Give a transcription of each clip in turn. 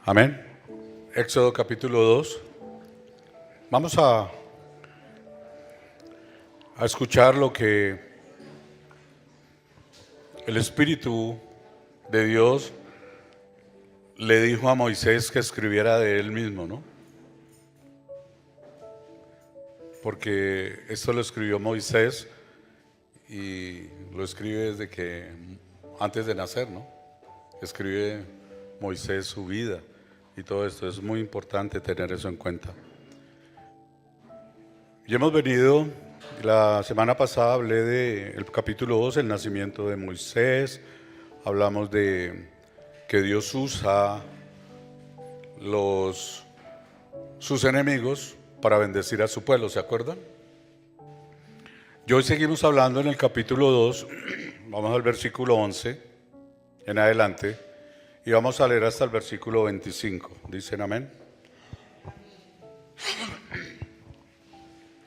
Amén. Éxodo capítulo 2. Vamos a escuchar lo que el Espíritu de Dios le dijo a Moisés que escribiera de él mismo, ¿no? Porque esto lo escribió Moisés y lo escribe desde que antes de nacer, ¿no? Escribe Moisés su vida y todo esto. Es muy importante tener eso en cuenta. Y hemos venido, la semana pasada hablé del capítulo 2, el nacimiento de Moisés. Hablamos de que Dios usa sus enemigos para bendecir a su pueblo, ¿se acuerdan? Y hoy seguimos hablando en el capítulo 2, vamos al versículo 11 en adelante y vamos a leer hasta el versículo 25. ¿Dicen amén?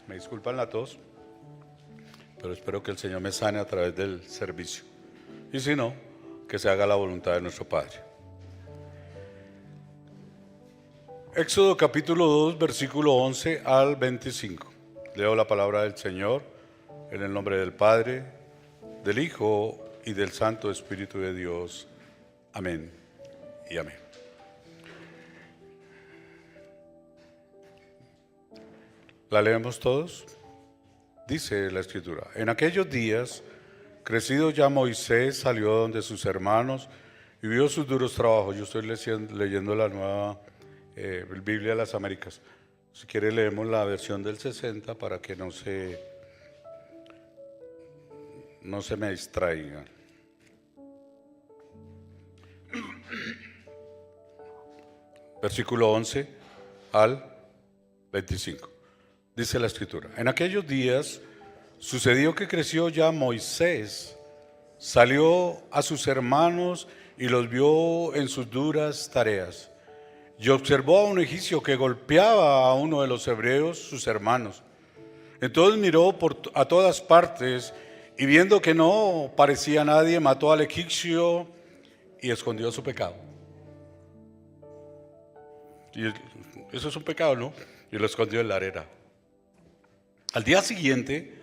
Me disculpan la tos, pero espero que el Señor me sane a través del servicio. Y si no, que se haga la voluntad de nuestro Padre. Éxodo capítulo 2, versículo 11 al 25. Leo la palabra del Señor en el nombre del Padre, del Hijo y del Santo Espíritu de Dios. Amén y amén. ¿La leemos todos? Dice la Escritura: en aquellos días, crecido ya Moisés, salió donde sus hermanos y vio sus duros trabajos. Yo estoy leyendo la nueva Biblia de las Américas. Si quiere leemos la versión del 60 para que no se me distraigan. Versículo 11 al 25. Dice la Escritura: en aquellos días sucedió que creció ya Moisés, salió a sus hermanos y los vio en sus duras tareas. Y observó a un egipcio que golpeaba a uno de los hebreos, sus hermanos. Entonces miró a todas partes y viendo que no parecía nadie, mató al egipcio y escondió su pecado. Y eso es un pecado, ¿no? Y lo escondió en la arena. Al día siguiente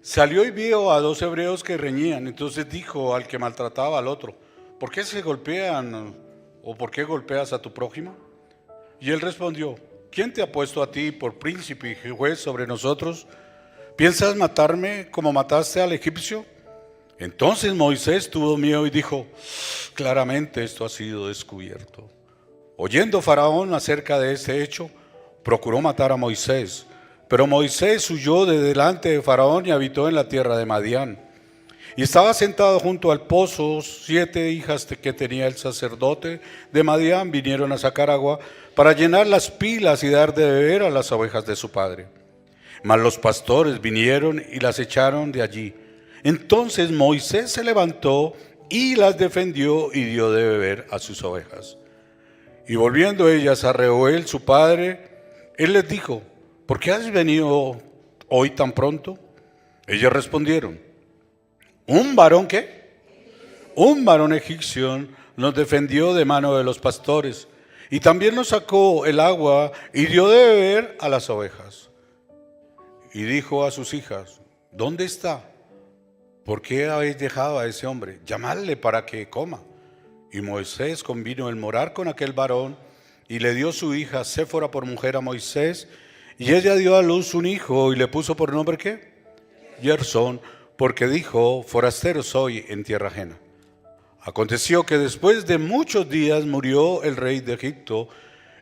salió y vio a dos hebreos que reñían. Entonces dijo al que maltrataba al otro: ¿por qué se golpean? ¿O por qué golpeas a tu prójimo? Y él respondió: ¿quién te ha puesto a ti por príncipe y juez sobre nosotros? ¿Piensas matarme como mataste al egipcio? Entonces Moisés tuvo miedo y dijo: claramente esto ha sido descubierto. Oyendo Faraón acerca de este hecho, procuró matar a Moisés. Pero Moisés huyó de delante de Faraón y habitó en la tierra de Madián. Y estaba sentado junto al pozo. 7 hijas que tenía el sacerdote de Madián vinieron a sacar agua para llenar las pilas y dar de beber a las ovejas de su padre. Mas los pastores vinieron y las echaron de allí. Entonces Moisés se levantó y las defendió y dio de beber a sus ovejas. Y volviendo ellas a Reuel su padre, él les dijo: ¿por qué has venido hoy tan pronto? Ellos respondieron: ¿un varón qué? Un varón egipcio nos defendió de mano de los pastores, y también nos sacó el agua y dio de beber a las ovejas. Y dijo a sus hijas: ¿dónde está? ¿Por qué habéis dejado a ese hombre? Llamadle para que coma. Y Moisés convino el morar con aquel varón, y le dio su hija Séfora por mujer a Moisés, y ella dio a luz un hijo y le puso por nombre ¿qué? Gersón, porque dijo: forastero soy en tierra ajena. Aconteció que después de muchos días murió el rey de Egipto,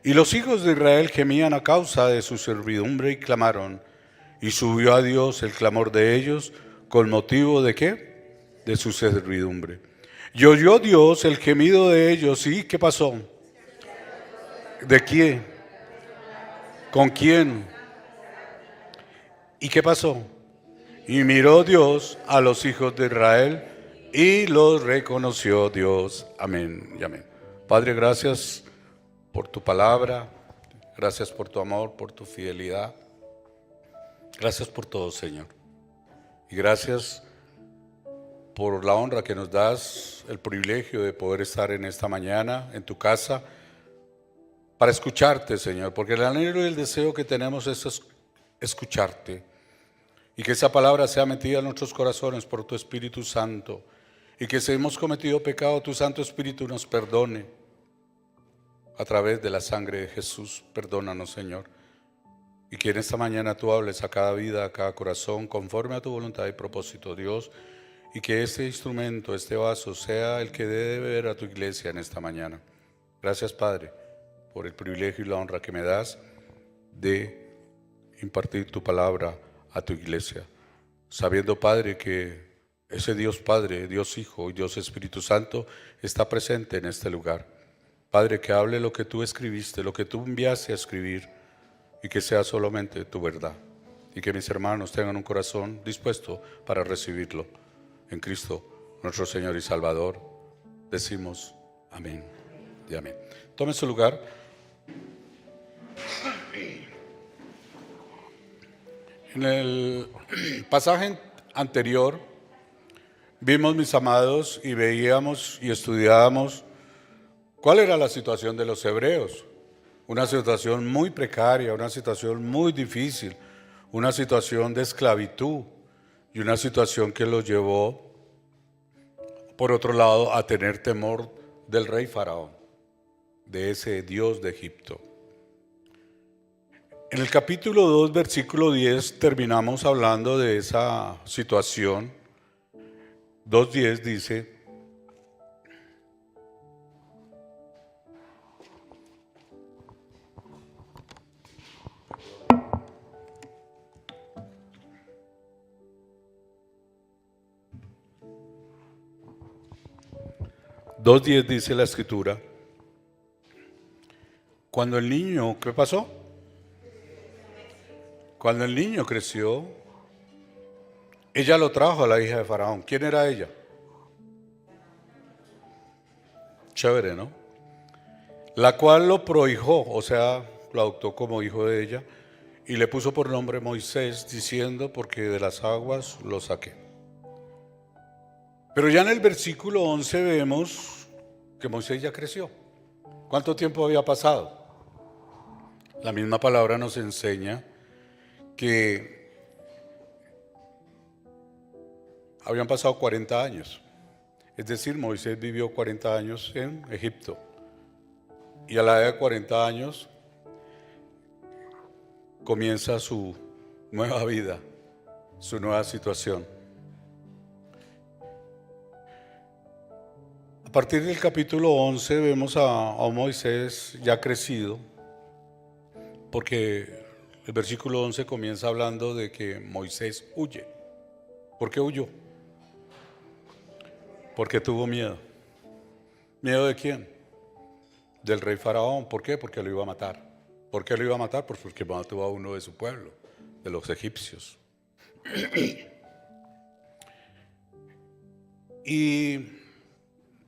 y los hijos de Israel gemían a causa de su servidumbre y clamaron. Y subió a Dios el clamor de ellos con motivo de ¿qué? De su servidumbre. Y oyó Dios el gemido de ellos. ¿Y qué pasó? ¿De quién? ¿Con quién? ¿Y qué pasó? Y miró Dios a los hijos de Israel y los reconoció Dios. Amén y amén. Padre, gracias por tu palabra, gracias por tu amor, por tu fidelidad. Gracias por todo, Señor. Y gracias por la honra que nos das, el privilegio de poder estar en esta mañana en tu casa, para escucharte, Señor, porque el anhelo y el deseo que tenemos es escucharte y que esa palabra sea metida en nuestros corazones por tu Espíritu Santo y que si hemos cometido pecado, tu Santo Espíritu nos perdone a través de la sangre de Jesús. Perdónanos, Señor, y que en esta mañana tú hables a cada vida, a cada corazón, conforme a tu voluntad y propósito, Dios, y que este instrumento, este vaso, sea el que dé de beber a tu iglesia en esta mañana. Gracias, Padre, por el privilegio y la honra que me das de impartir tu palabra a tu iglesia, sabiendo, Padre, que ese Dios Padre, Dios Hijo y Dios Espíritu Santo está presente en este lugar. Padre, que hable lo que tú escribiste, lo que tú enviaste a escribir, y que sea solamente tu verdad, y que mis hermanos tengan un corazón dispuesto para recibirlo. En Cristo, nuestro Señor y Salvador, decimos amén y amén. Tome su lugar. En el pasaje anterior vimos, mis amados, y veíamos y estudiábamos cuál era la situación de los hebreos. Una situación muy precaria, una situación muy difícil, una situación de esclavitud y una situación que los llevó, por otro lado, a tener temor del rey Faraón, de ese Dios de Egipto. En el capítulo 2, versículo 10, terminamos hablando de esa situación. 2:10 dice: dice la escritura, cuando el niño, ¿qué pasó? Cuando el niño creció, ella lo trajo a la hija de Faraón. ¿Quién era ella? Chévere, ¿no? La cual lo prohijó, o sea, lo adoptó como hijo de ella, y le puso por nombre Moisés, diciendo, porque de las aguas lo saqué. Pero ya en el versículo 11 vemos que Moisés ya creció. ¿Cuánto tiempo había pasado? La misma palabra nos enseña que habían pasado 40 años. Es decir, Moisés vivió 40 años en Egipto. Y a la edad de 40 años comienza su nueva vida, su nueva situación. A partir del capítulo 11 vemos a Moisés ya crecido, porque el versículo 11 comienza hablando de que Moisés huye. ¿Por qué huyó? Porque tuvo miedo. ¿Miedo de quién? Del rey Faraón. ¿Por qué? Porque lo iba a matar. ¿Por qué lo iba a matar? Pues porque mató a uno de su pueblo, de los egipcios. Y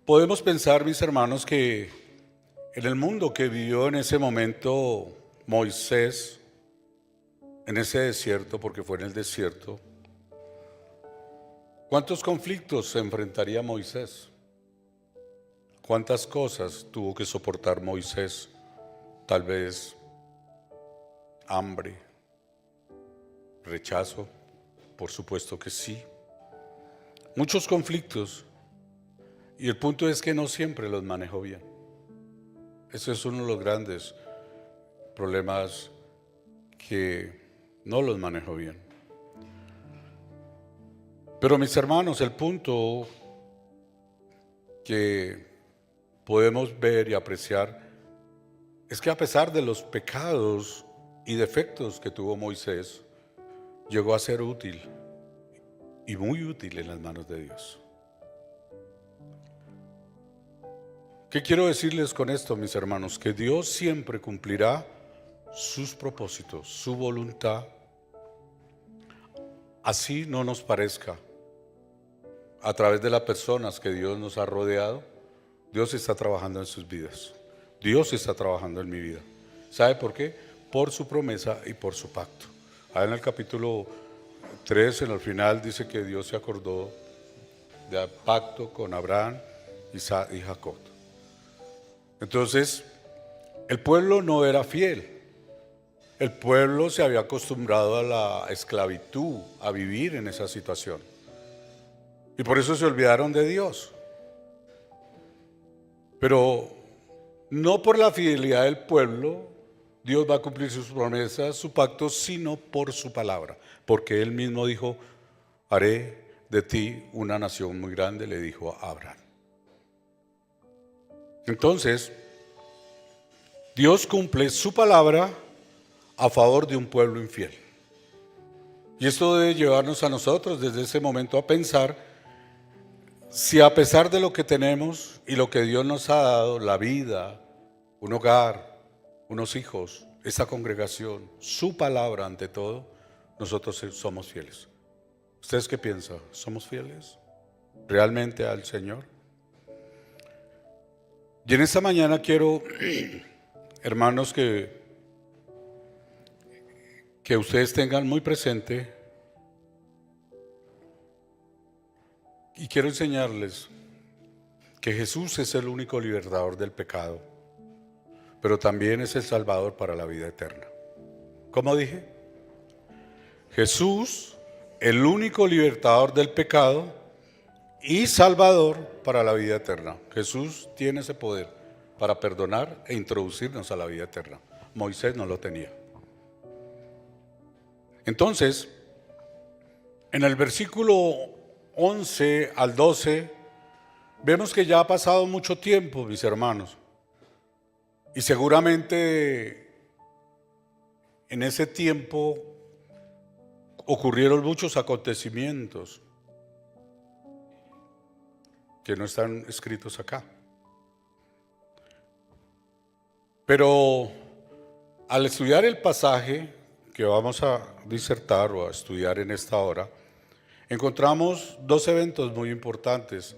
podemos pensar, mis hermanos, que en el mundo que vivió en ese momento Moisés, en ese desierto, porque fue en el desierto, ¿cuántos conflictos se enfrentaría Moisés? ¿Cuántas cosas tuvo que soportar Moisés? Tal vez hambre, rechazo, por supuesto que sí. Muchos conflictos. Y el punto es que no siempre los manejó bien. Ese es uno de los grandes problemas, que no los manejó bien. Pero mis hermanos, el punto que podemos ver y apreciar es que a pesar de los pecados y defectos que tuvo Moisés, llegó a ser útil y muy útil en las manos de Dios. ¿Qué quiero decirles con esto, mis hermanos? Que Dios siempre cumplirá sus propósitos, su voluntad, así no nos parezca. A través de las personas que Dios nos ha rodeado, Dios está trabajando en sus vidas. Dios está trabajando en mi vida. ¿Sabe por qué? Por su promesa y por su pacto. Ahí en el capítulo 3, en el final, dice que Dios se acordó del pacto con Abraham, Isaac y Jacob. Entonces, El pueblo no era fiel. El pueblo se había acostumbrado a la esclavitud, a vivir en esa situación. Y por eso se olvidaron de Dios. Pero no por la fidelidad del pueblo, Dios va a cumplir sus promesas, su pacto, sino por su palabra. Porque Él mismo dijo, haré de ti una nación muy grande, le dijo a Abraham. Entonces, Dios cumple su palabra a favor de un pueblo infiel. Y esto debe llevarnos a nosotros desde ese momento a pensar si a pesar de lo que tenemos y lo que Dios nos ha dado, la vida, un hogar, unos hijos, esta congregación, su palabra ante todo, nosotros somos fieles. ¿Ustedes qué piensan? ¿Somos fieles realmente al Señor? Y en esta mañana quiero, hermanos, que ustedes tengan muy presente y quiero enseñarles que Jesús es el único libertador del pecado, pero también es el salvador para la vida eterna. ¿Cómo dije? Jesús, el único libertador del pecado y salvador para la vida eterna. Jesús tiene ese poder para perdonar e introducirnos a la vida eterna. Moisés no lo tenía. Entonces, en el versículo 11 al 12, vemos que ya ha pasado mucho tiempo, mis hermanos, y seguramente en ese tiempo ocurrieron muchos acontecimientos que no están escritos acá. Pero al estudiar el pasaje que vamos a disertar o a estudiar en esta hora, encontramos dos eventos muy importantes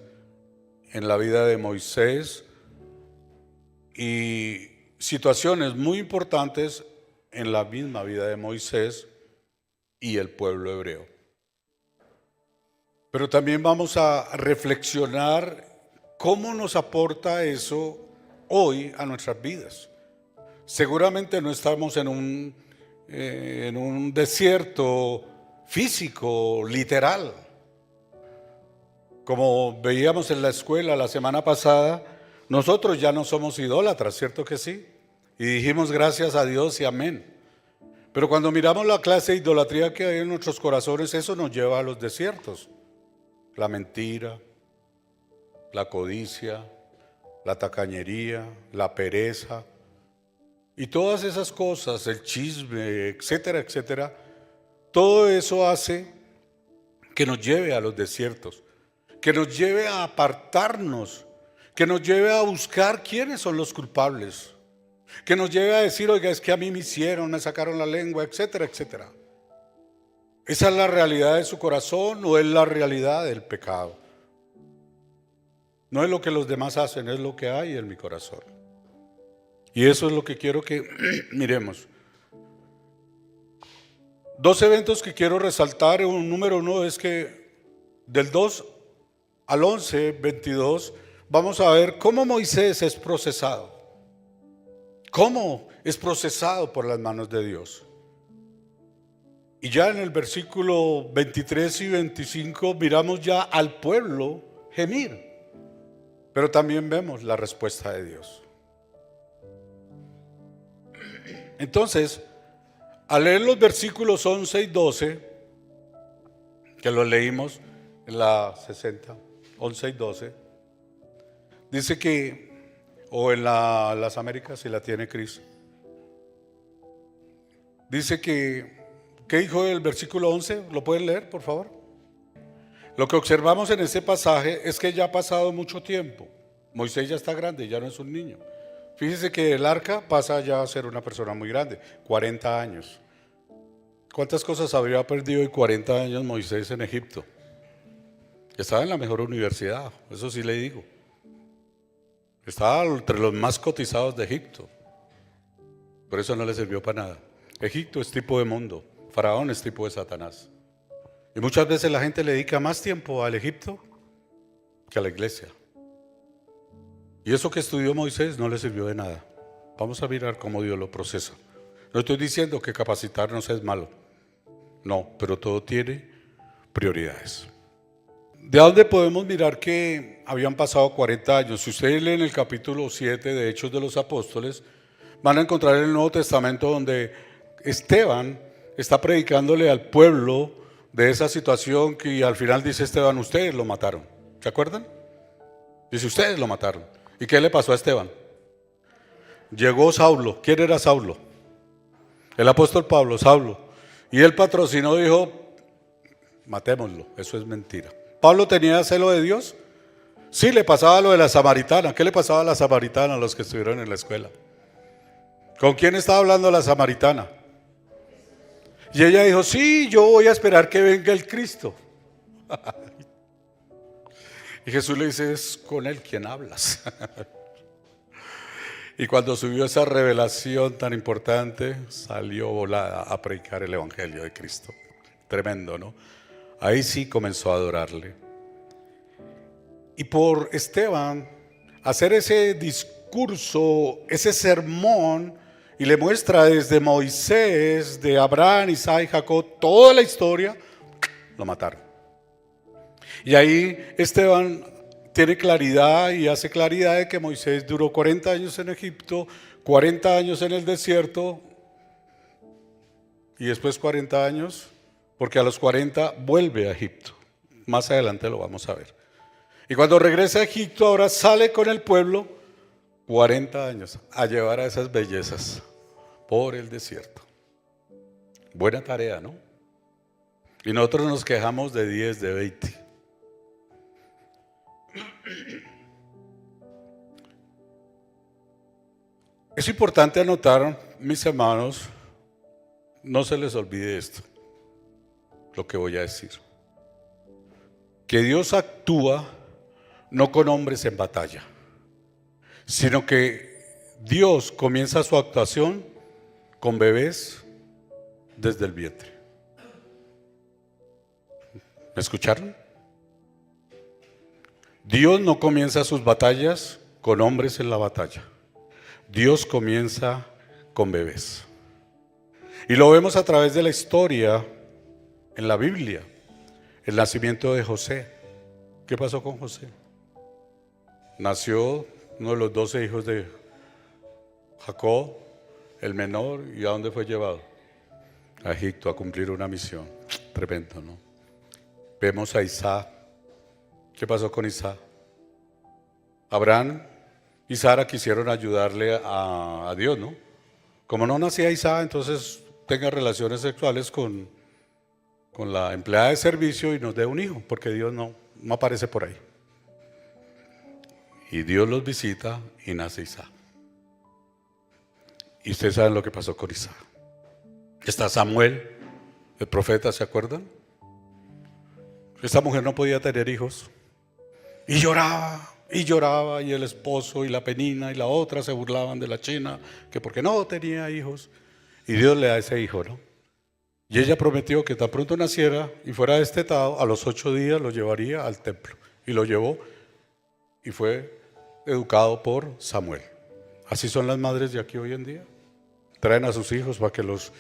en la vida de Moisés y situaciones muy importantes en la misma vida de Moisés y el pueblo hebreo. Pero también vamos a reflexionar cómo nos aporta eso hoy a nuestras vidas. Seguramente no estamos en un desierto físico, literal. Como veíamos en la escuela la semana pasada, nosotros ya no somos idólatras, ¿cierto que sí? Y dijimos gracias a Dios y amén. Pero cuando miramos la clase de idolatría que hay en nuestros corazones, eso nos lleva a los desiertos. La mentira, la codicia, la tacañería, la pereza y todas esas cosas, el chisme, etcétera, etcétera. Todo eso hace que nos lleve a los desiertos, que nos lleve a apartarnos, que nos lleve a buscar quiénes son los culpables, que nos lleve a decir, oiga, es que a mí me hicieron, me sacaron la lengua, etcétera, etcétera. ¿Esa es la realidad de su corazón o es la realidad del pecado? No es lo que los demás hacen, es lo que hay en mi corazón. Y eso es lo que quiero que miremos. Dos eventos que quiero resaltar. Un número uno es que del 2 al 11, 22, vamos a ver cómo Moisés es procesado. Cómo es procesado por las manos de Dios. Y ya en el versículo 23 y 25 miramos ya al pueblo gemir. Pero también vemos la respuesta de Dios. Entonces, al leer los versículos 11 y 12, que los leímos en la 60, 11 y 12, dice que, o en las Américas, si la tiene Cris, dice que, ¿qué dijo el versículo 11? ¿Lo pueden leer, por favor? Lo que observamos en ese pasaje es que ya ha pasado mucho tiempo. Moisés ya está grande, ya no es un niño. Fíjese que el arca pasa ya a ser una persona muy grande, 40 años. ¿Cuántas cosas habría perdido en 40 años Moisés en Egipto? Estaba en la mejor universidad, eso sí le digo. Estaba entre los más cotizados de Egipto. Por eso no le sirvió para nada. Egipto es tipo de mundo, Faraón es tipo de Satanás. Y muchas veces la gente le dedica más tiempo al Egipto que a la iglesia. Y eso que estudió Moisés no le sirvió de nada. Vamos a mirar cómo Dios lo procesa. No estoy diciendo que capacitarnos es malo. No, pero todo tiene prioridades. ¿De dónde podemos mirar que habían pasado 40 años? Si ustedes leen el capítulo 7 de Hechos de los Apóstoles, van a encontrar en el Nuevo Testamento donde Esteban está predicándole al pueblo de esa situación que al final dice Esteban, ustedes lo mataron. ¿Se acuerdan? Dice, ustedes lo mataron. ¿Y qué le pasó a Esteban? Llegó Saulo. ¿Quién era Saulo? El apóstol Pablo, Saulo. Y él patrocinó, dijo, matémoslo. Eso es mentira. ¿Pablo tenía celo de Dios? Sí, le pasaba lo de la samaritana. ¿Qué le pasaba a la samaritana a los que estuvieron en la escuela? ¿Con quién estaba hablando la samaritana? Y ella dijo, sí, yo voy a esperar que venga el Cristo. Y Jesús le dice, es con él quien hablas. Y cuando subió esa revelación tan importante, salió volada a predicar el Evangelio de Cristo. Tremendo, ¿no? Ahí sí comenzó a adorarle. Y por Esteban, hacer ese discurso, ese sermón, y le muestra desde Moisés, de Abraham, Isaac y Jacob, toda la historia, lo mataron. Y ahí Esteban tiene claridad y hace claridad de que Moisés duró 40 años en Egipto, 40 años en el desierto y después 40 años, porque a los 40 vuelve a Egipto. Más adelante lo vamos a ver. Y cuando regresa a Egipto, ahora sale con el pueblo 40 años a llevar a esas bellezas por el desierto. Buena tarea, ¿no? Y nosotros nos quejamos de 10, de 20. Es importante anotar, mis hermanos, no se les olvide esto, lo que voy a decir. Que Dios actúa no con hombres en batalla, sino que Dios comienza su actuación con bebés desde el vientre. ¿Me escucharon? Dios no comienza sus batallas con hombres en la batalla. Dios comienza con bebés. Y lo vemos a través de la historia en la Biblia. El nacimiento de José. ¿Qué pasó con José? Nació uno de los 12 hijos de Jacob, el menor. ¿Y a dónde fue llevado? A Egipto, a cumplir una misión. Tremendo, ¿no? Vemos a Isaac. ¿Qué pasó con Isaac? Abraham y Sara quisieron ayudarle a Dios, ¿no? Como no nacía Isaac, entonces tenga relaciones sexuales con la empleada de servicio y nos dé un hijo, porque Dios no aparece por ahí. Y Dios los visita y nace Isaac. Y ustedes saben lo que pasó con Isaac. Está Samuel, el profeta, ¿se acuerdan? Esta mujer no podía tener hijos. Y lloraba, y el esposo y la penina y la otra se burlaban de la china, que porque no tenía hijos. Y Dios le da ese hijo, ¿no? Y ella prometió que tan pronto naciera y fuera destetado, a los 8 días lo llevaría al templo. Y lo llevó y fue educado por Samuel. Así son las madres de aquí hoy en día. Traen a sus hijos para que los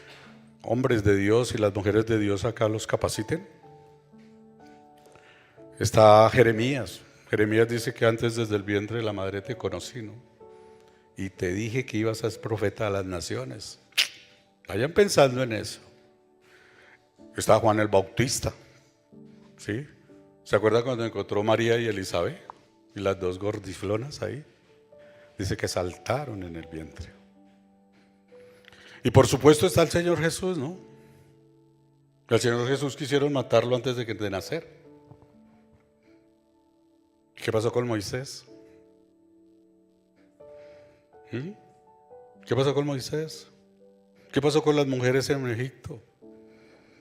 hombres de Dios y las mujeres de Dios acá los capaciten. Está Jeremías. Jeremías dice que antes desde el vientre de la madre te conocí, ¿no? Y te dije que ibas a ser profeta a las naciones. Vayan pensando en eso. Está Juan el Bautista, ¿sí? ¿Se acuerdan cuando encontró María y Elizabeth? Y las dos gordiflonas ahí. Dice que saltaron en el vientre. Y por supuesto está el Señor Jesús, ¿no? El Señor Jesús quisieron matarlo antes de nacer. ¿Qué pasó con Moisés? ¿Qué pasó con Moisés? ¿Qué pasó con las mujeres en Egipto?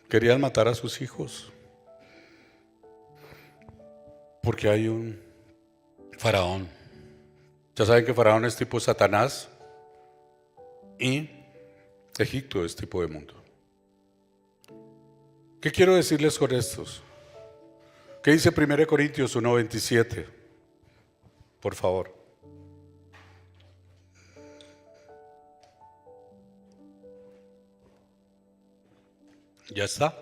Querían matar a sus hijos. Porque hay un faraón. Ya saben que faraón es tipo Satanás y Egipto es tipo de mundo. ¿Qué quiero decirles con estos? ¿Qué dice 1 Corintios 1:27? Por favor. Ya está.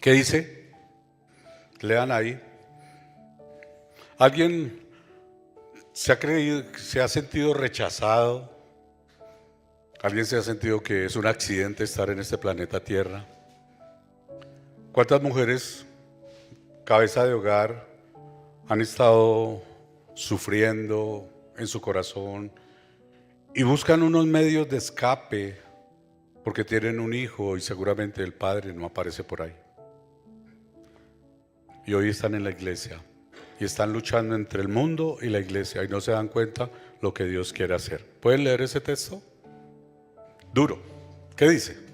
¿Qué dice? Lean ahí. ¿Alguien se ha sentido rechazado? ¿Alguien se ha sentido que es un accidente estar en este planeta Tierra? ¿Cuántas mujeres, cabeza de hogar, han estado sufriendo en su corazón y buscan unos medios de escape porque tienen un hijo y seguramente el padre no aparece por ahí? Y hoy están en la iglesia y están luchando entre el mundo y la iglesia y no se dan cuenta lo que Dios quiere hacer. ¿Pueden leer ese texto? Duro. ¿Qué dice?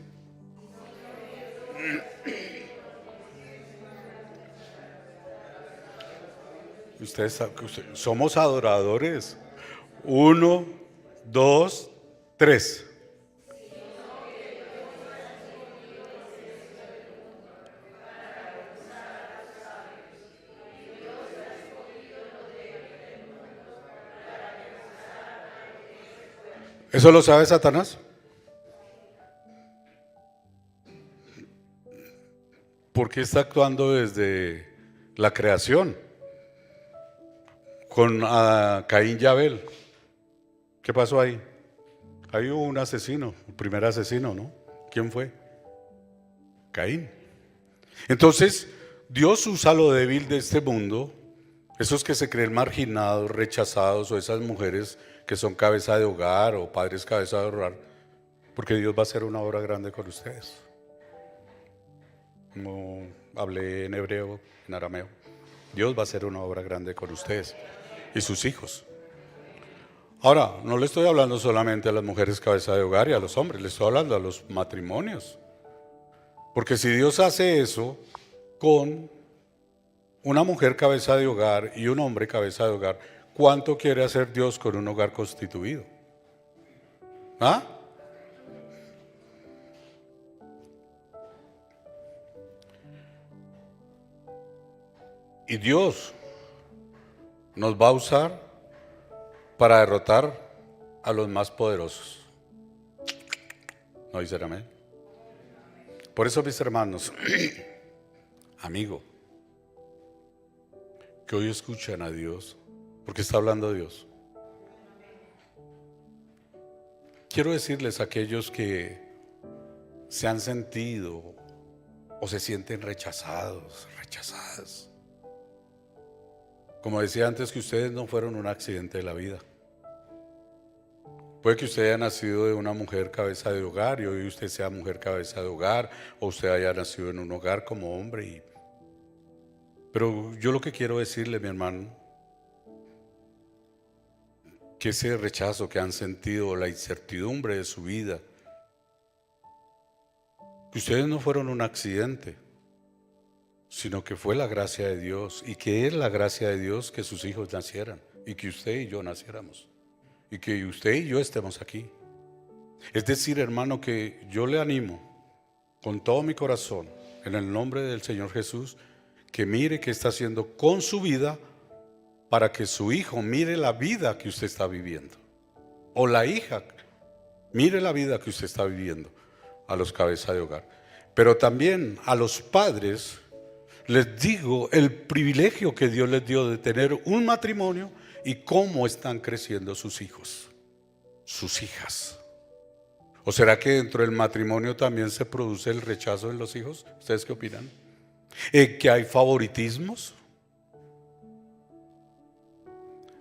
Somos adoradores. 1, 2, 3. ¿Eso lo sabe Satanás? Porque está actuando desde la creación con Caín y Abel. ¿Qué pasó ahí? Ahí hubo un asesino, el primer asesino, ¿no? ¿Quién fue? Caín. Entonces, Dios usa lo débil de este mundo, esos que se creen marginados, rechazados, o esas mujeres que son cabeza de hogar o padres cabeza de hogar, porque Dios va a hacer una obra grande con ustedes. Como hablé en hebreo, en arameo, Dios va a hacer una obra grande con ustedes y sus hijos. Ahora, no le estoy hablando solamente a las mujeres cabeza de hogar y a los hombres, le estoy hablando a los matrimonios. Porque si Dios hace eso con una mujer cabeza de hogar y un hombre cabeza de hogar, ¿cuánto quiere hacer Dios con un hogar constituido? ¿Ah? Y Dios nos va a usar para derrotar a los más poderosos. ¿No dicen amén? Por eso, mis hermanos, amigo, que hoy escuchan a Dios, porque está hablando Dios. Quiero decirles a aquellos que se han sentido o se sienten rechazados, rechazadas. Como decía antes, que ustedes no fueron un accidente de la vida. Puede que usted haya nacido de una mujer cabeza de hogar y hoy usted sea mujer cabeza de hogar, o usted haya nacido en un hogar como hombre. Pero yo lo que quiero decirle, mi hermano, que ese rechazo que han sentido, la incertidumbre de su vida, que ustedes no fueron un accidente, sino que fue la gracia de Dios, y que es la gracia de Dios que sus hijos nacieran, y que usted y yo naciéramos, y que usted y yo estemos aquí. Es decir, hermano, que yo le animo con todo mi corazón, en el nombre del Señor Jesús, que mire qué está haciendo con su vida, para que su hijo mire la vida que usted está viviendo, o la hija mire la vida que usted está viviendo, a los cabezas de hogar. Pero también a los padres les digo el privilegio que Dios les dio de tener un matrimonio y cómo están creciendo sus hijos, sus hijas. ¿O será que dentro del matrimonio también se produce el rechazo en los hijos? ¿Ustedes qué opinan? ¿Que hay favoritismos?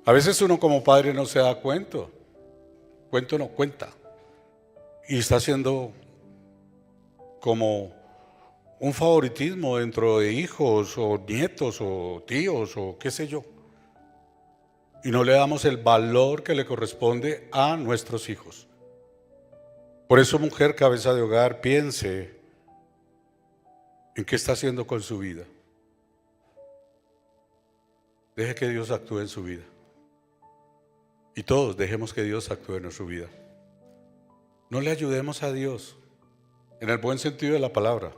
A veces uno como padre no se da cuenta, y está haciendo como un favoritismo dentro de hijos o nietos o tíos o qué sé yo, y no le damos el valor que le corresponde a nuestros hijos. Por eso, mujer cabeza de hogar, piense en qué está haciendo con su vida. Deje que Dios actúe en su vida. Y todos dejemos que Dios actúe en su vida. No le ayudemos a Dios en el buen sentido de la palabra.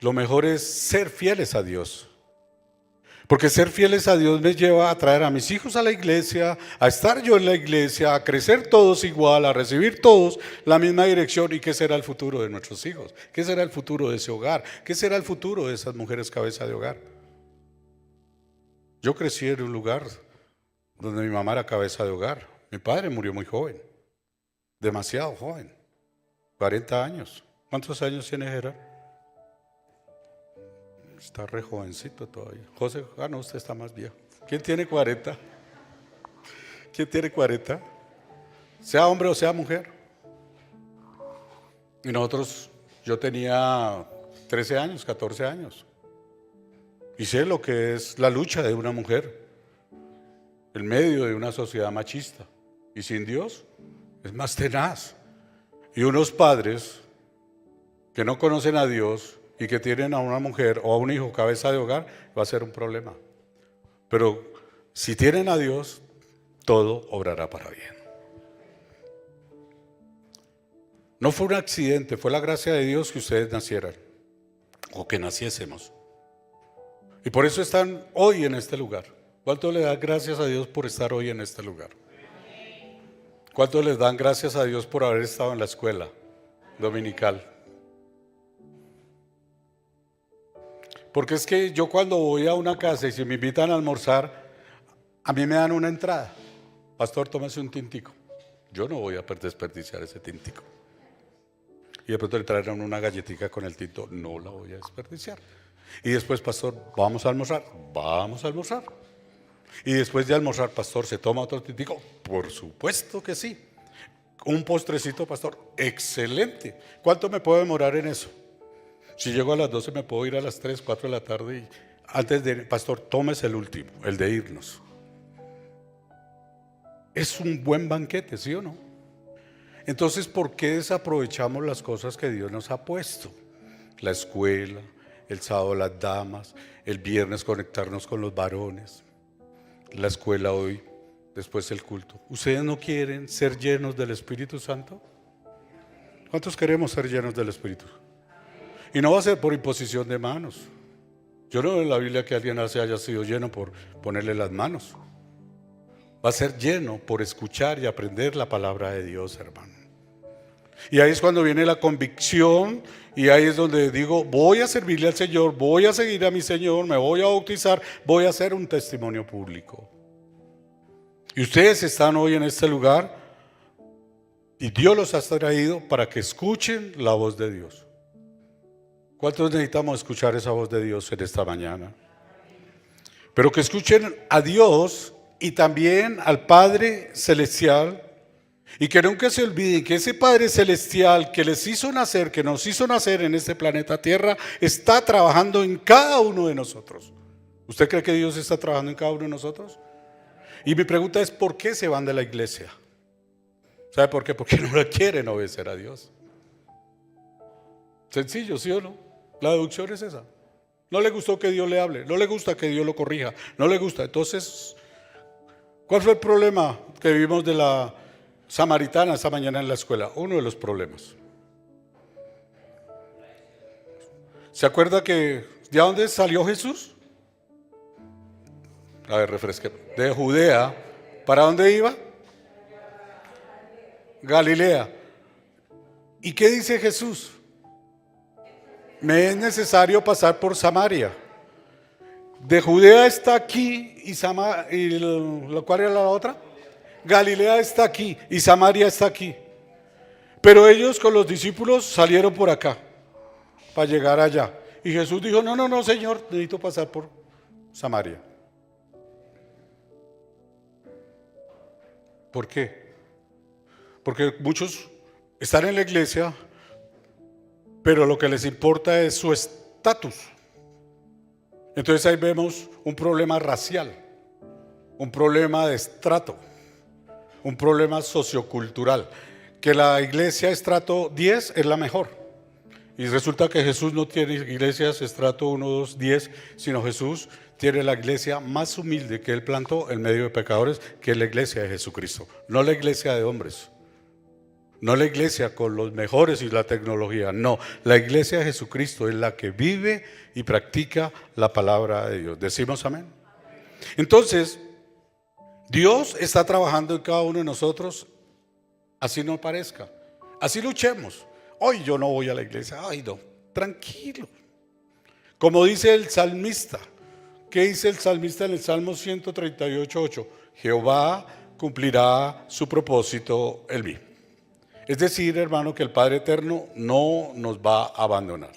Lo mejor es ser fieles a Dios. Porque ser fieles a Dios me lleva a traer a mis hijos a la iglesia, a estar yo en la iglesia, a crecer todos igual, a recibir todos la misma dirección. ¿Y qué será el futuro de nuestros hijos? ¿Qué será el futuro de ese hogar? ¿Qué será el futuro de esas mujeres cabeza de hogar? Yo crecí en un lugar donde mi mamá era cabeza de hogar. Mi padre murió muy joven, demasiado joven, 40 años. ¿Cuántos años tiene Gerard? Está re jovencito todavía. José, no, usted está más viejo. ¿Quién tiene 40? ¿Quién tiene 40? Sea hombre o sea mujer. Y nosotros, yo tenía 13 años, 14 años. Y sé lo que es la lucha de una mujer en medio de una sociedad machista. Y sin Dios es más tenaz. Y unos padres que no conocen a Dios y que tienen a una mujer o a un hijo cabeza de hogar, va a ser un problema. Pero si tienen a Dios, todo obrará para bien. No fue un accidente, fue la gracia de Dios que ustedes nacieran o que naciésemos. Y por eso están hoy en este lugar. ¿Cuánto le dan gracias a Dios por estar hoy en este lugar? ¿Cuánto les dan gracias a Dios por haber estado en la escuela dominical? Porque es que yo cuando voy a una casa y si me invitan a almorzar, a mí me dan una entrada. Pastor, tómese un tintico. Yo no voy a desperdiciar ese tintico. Y de pronto le traerán una galletita con el tinto, no la voy a desperdiciar. Y después, pastor, vamos a almorzar. Vamos a almorzar. Y después de almorzar, pastor, ¿se toma otro tintico? Por supuesto que sí. Un postrecito, pastor, excelente. ¿Cuánto me puedo demorar en eso? Si llego a las 12 me puedo ir a las 3, 4 de la tarde y antes de, pastor, tómese el último, el de irnos. Es un buen banquete, ¿sí o no? Entonces, ¿por qué desaprovechamos las cosas que Dios nos ha puesto? La escuela, el sábado las damas, el viernes conectarnos con los varones, la escuela hoy, después el culto. ¿Ustedes no quieren ser llenos del Espíritu Santo? ¿Cuántos queremos ser llenos del Espíritu? Y no va a ser por imposición de manos. Yo no veo en la Biblia que alguien haya sido lleno por ponerle las manos. Va a ser lleno por escuchar y aprender la palabra de Dios, hermano. Y ahí es cuando viene la convicción y ahí es donde digo, voy a servirle al Señor, voy a seguir a mi Señor, me voy a bautizar, voy a hacer un testimonio público. Y ustedes están hoy en este lugar y Dios los ha traído para que escuchen la voz de Dios. ¿Cuántos necesitamos escuchar esa voz de Dios en esta mañana? Pero que escuchen a Dios y también al Padre Celestial y que nunca se olviden que ese Padre Celestial que les hizo nacer, que nos hizo nacer en este planeta Tierra, está trabajando en cada uno de nosotros. ¿Usted cree que Dios está trabajando en cada uno de nosotros? Y mi pregunta es, ¿por qué se van de la iglesia? ¿Sabe por qué? Porque no quieren obedecer a Dios. Sencillo, ¿sí o no? La deducción es esa. No le gustó que Dios le hable, no le gusta que Dios lo corrija, no le gusta. Entonces, ¿cuál fue el problema que vivimos de la samaritana esta mañana en la escuela? Uno de los problemas. ¿Se acuerda que de dónde salió Jesús? A ver, refresque. De Judea. ¿Para dónde iba? Galilea. ¿Y qué dice Jesús? Me es necesario pasar por Samaria. De Judea está aquí y ¿cuál era la otra? Galilea está aquí y Samaria está aquí. Pero ellos con los discípulos salieron por acá para llegar allá. Y Jesús dijo, no, Señor, necesito pasar por Samaria. ¿Por qué? Porque muchos están en la iglesia, pero lo que les importa es su estatus. Entonces ahí vemos un problema racial, un problema de estrato, un problema sociocultural, que la iglesia estrato 10 es la mejor. Y resulta que Jesús no tiene iglesias estrato 1, 2, 10, sino Jesús tiene la iglesia más humilde que Él plantó en medio de pecadores, que es la iglesia de Jesucristo, no la iglesia de hombres. No la iglesia con los mejores y la tecnología, no, la iglesia de Jesucristo es la que vive y practica la palabra de Dios. ¿Decimos amén? Entonces, Dios está trabajando en cada uno de nosotros, así no parezca. Así luchemos. Hoy yo no voy a la iglesia. Ay, no, tranquilo. Como dice el salmista. ¿Qué dice el salmista en el Salmo 138:8? Jehová cumplirá su propósito en mí. Es decir, hermano, que el Padre Eterno no nos va a abandonar.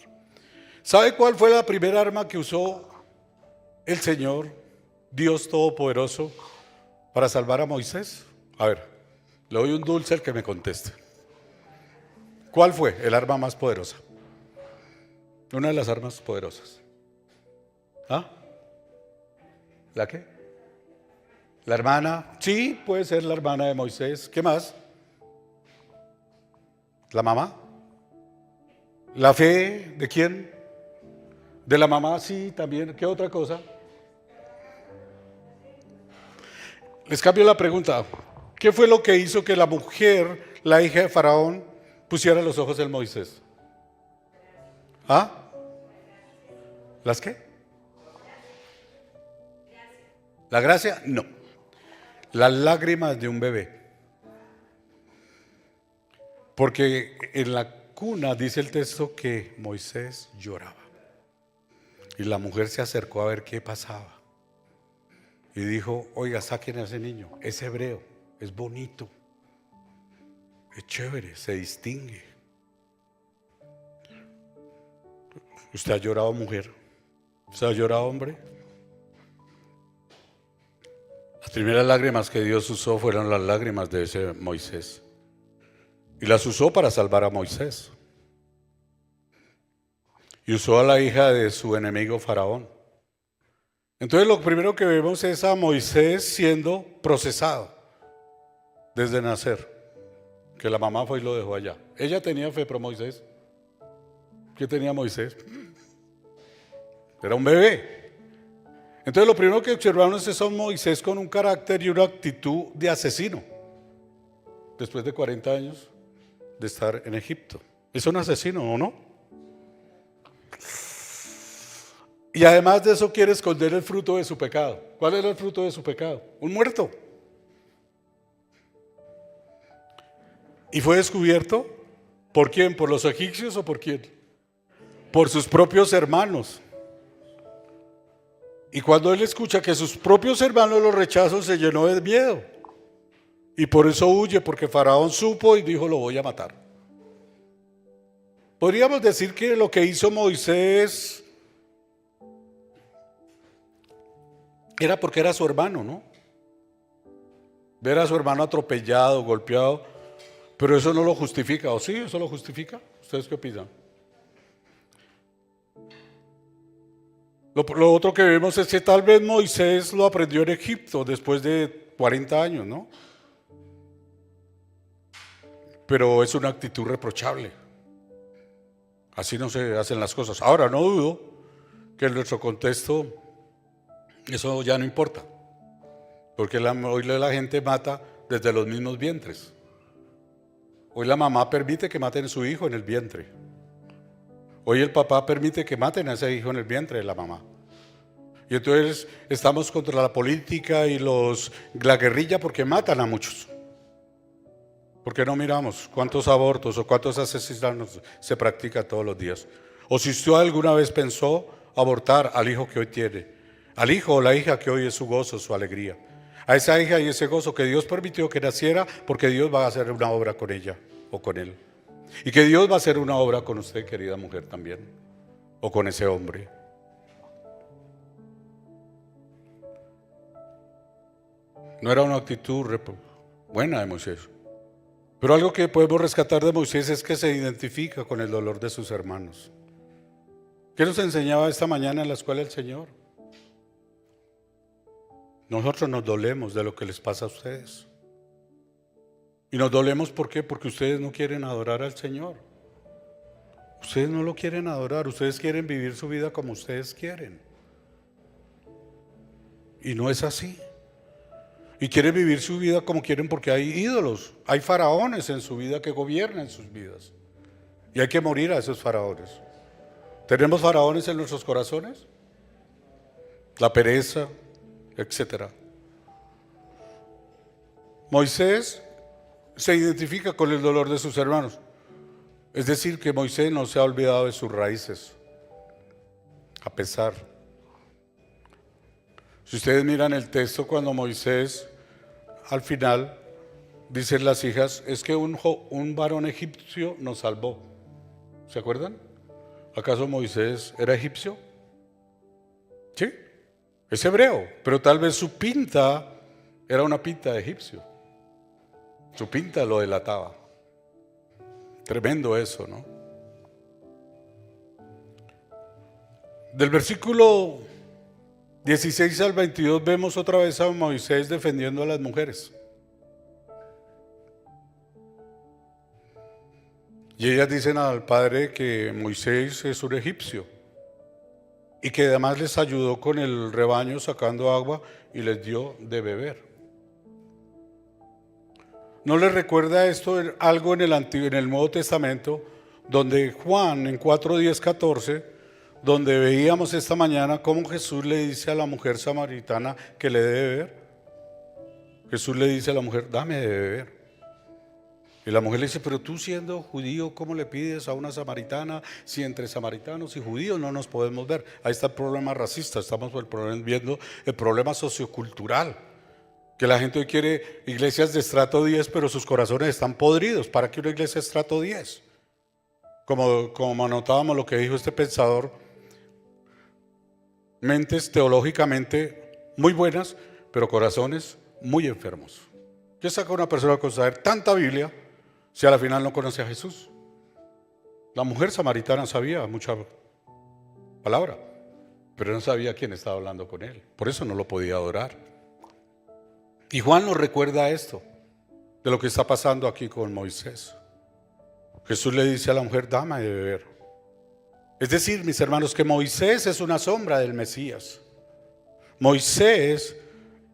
¿Sabe cuál fue la primera arma que usó el Señor, Dios Todopoderoso, para salvar a Moisés? A ver, le doy un dulce al que me conteste. ¿Cuál fue el arma más poderosa? Una de las armas poderosas. ¿Ah? ¿La qué? La hermana. Sí, puede ser la hermana de Moisés. ¿Qué más? ¿La mamá? ¿La fe de quién? De la mamá, sí, también. ¿Qué otra cosa? Les cambio la pregunta. ¿Qué fue lo que hizo que la mujer, la hija de Faraón, pusiera los ojos en Moisés? ¿Ah? ¿Las qué? ¿La gracia? No. Las lágrimas de un bebé. Porque en la cuna dice el texto que Moisés lloraba. Y la mujer se acercó a ver qué pasaba. Y dijo, oiga, saquen a ese niño. Es hebreo, es bonito, es chévere, se distingue. ¿Usted ha llorado, mujer? ¿Usted ha llorado, hombre? Las primeras lágrimas que Dios usó fueron las lágrimas de ese Moisés. Y las usó para salvar a Moisés. Y usó a la hija de su enemigo Faraón. Entonces lo primero que vemos es a Moisés siendo procesado desde nacer. Que la mamá fue y lo dejó allá. Ella tenía fe por Moisés. ¿Qué tenía Moisés? Era un bebé. Entonces lo primero que observamos es a Moisés con un carácter y una actitud de asesino. Después de 40 años de estar en Egipto. ¿Es un asesino o no? Y además de eso quiere esconder el fruto de su pecado. ¿Cuál era el fruto de su pecado? Un muerto. ¿Y fue descubierto? ¿Por quién? ¿Por los egipcios o por quién? Por sus propios hermanos. Y cuando él escucha que sus propios hermanos lo rechazan, se llenó de miedo. Y por eso huye, porque Faraón supo y dijo, lo voy a matar. Podríamos decir que lo que hizo Moisés era porque era su hermano, ¿no? Ver a su hermano atropellado, golpeado, pero eso no lo justifica, ¿o sí? ¿Eso lo justifica? ¿Ustedes qué opinan? Lo otro que vemos es que tal vez Moisés lo aprendió en Egipto después de 40 años, ¿no? Pero es una actitud reprochable. Así no se hacen las cosas. Ahora, no dudo que en nuestro contexto eso ya no importa. Porque hoy la gente mata desde los mismos vientres. Hoy la mamá permite que maten a su hijo en el vientre. Hoy el papá permite que maten a ese hijo en el vientre de la mamá. Y entonces estamos contra la política y la guerrilla porque matan a muchos. ¿Por qué no miramos cuántos abortos o cuántos asesinatos se practican todos los días? O si usted alguna vez pensó abortar al hijo que hoy tiene, al hijo o la hija que hoy es su gozo, su alegría, a esa hija y ese gozo que Dios permitió que naciera porque Dios va a hacer una obra con ella o con él. Y que Dios va a hacer una obra con usted, querida mujer, también, o con ese hombre. No era una actitud buena de Moisés. Pero algo que podemos rescatar de Moisés es que se identifica con el dolor de sus hermanos. ¿Qué nos enseñaba esta mañana en la escuela del Señor? Nosotros nos dolemos de lo que les pasa a ustedes. Y nos dolemos ¿por qué? Porque ustedes no quieren adorar al Señor. Ustedes no lo quieren adorar, ustedes quieren vivir su vida como ustedes quieren. Y no es así. Y quieren vivir su vida como quieren porque hay ídolos, hay faraones en su vida que gobiernan sus vidas. Y hay que morir a esos faraones. ¿Tenemos faraones en nuestros corazones? La pereza, etc. Moisés se identifica con el dolor de sus hermanos. Es decir, que Moisés no se ha olvidado de sus raíces, a pesar. Si ustedes miran el texto, cuando Moisés, al final, dicen las hijas, es que un varón egipcio nos salvó. ¿Se acuerdan? ¿Acaso Moisés era egipcio? Sí, es hebreo, pero tal vez su pinta era una pinta de egipcio. Su pinta lo delataba. Tremendo eso, ¿no? Del versículo 16 al 22 vemos otra vez a Moisés defendiendo a las mujeres. Y ellas dicen al padre que Moisés es un egipcio y que además les ayudó con el rebaño sacando agua y les dio de beber. ¿No les recuerda esto algo en el Nuevo Testamento, donde Juan en 4:10-14, donde veíamos esta mañana cómo Jesús le dice a la mujer samaritana que le debe beber? Jesús le dice a la mujer, dame de beber. Y la mujer le dice, pero tú siendo judío, ¿cómo le pides a una samaritana si entre samaritanos y judíos no nos podemos ver? Ahí está el problema racista, estamos viendo el problema sociocultural. Que la gente hoy quiere iglesias de estrato 10, pero sus corazones están podridos. ¿Para qué una iglesia de estrato 10? Como anotábamos lo que dijo este pensador, mentes teológicamente muy buenas, pero corazones muy enfermos. ¿Qué saca una persona con saber tanta Biblia si a la final no conoce a Jesús? La mujer samaritana sabía mucha palabra, pero no sabía quién estaba hablando con él. Por eso no lo podía adorar. Y Juan nos recuerda esto, de lo que está pasando aquí con Moisés. Jesús le dice a la mujer, dame de beber. Es decir, mis hermanos, que Moisés es una sombra del Mesías. Moisés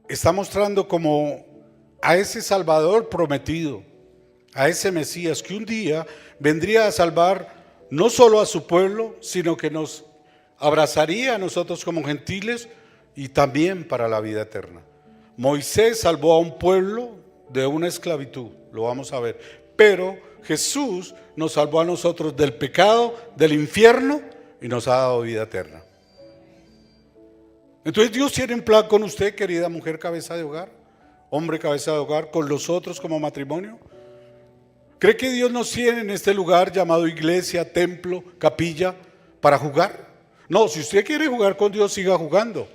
está mostrando como a ese Salvador prometido, a ese Mesías que un día vendría a salvar no solo a su pueblo, sino que nos abrazaría a nosotros como gentiles y también para la vida eterna. Moisés salvó a un pueblo de una esclavitud, lo vamos a ver, pero Jesús nos salvó a nosotros del pecado, del infierno y nos ha dado vida eterna. Entonces Dios tiene un plan con usted, querida mujer cabeza de hogar, hombre cabeza de hogar, con los otros como matrimonio. ¿Cree que Dios nos tiene en este lugar llamado iglesia, templo, capilla para jugar? No, si usted quiere jugar con Dios, siga jugando.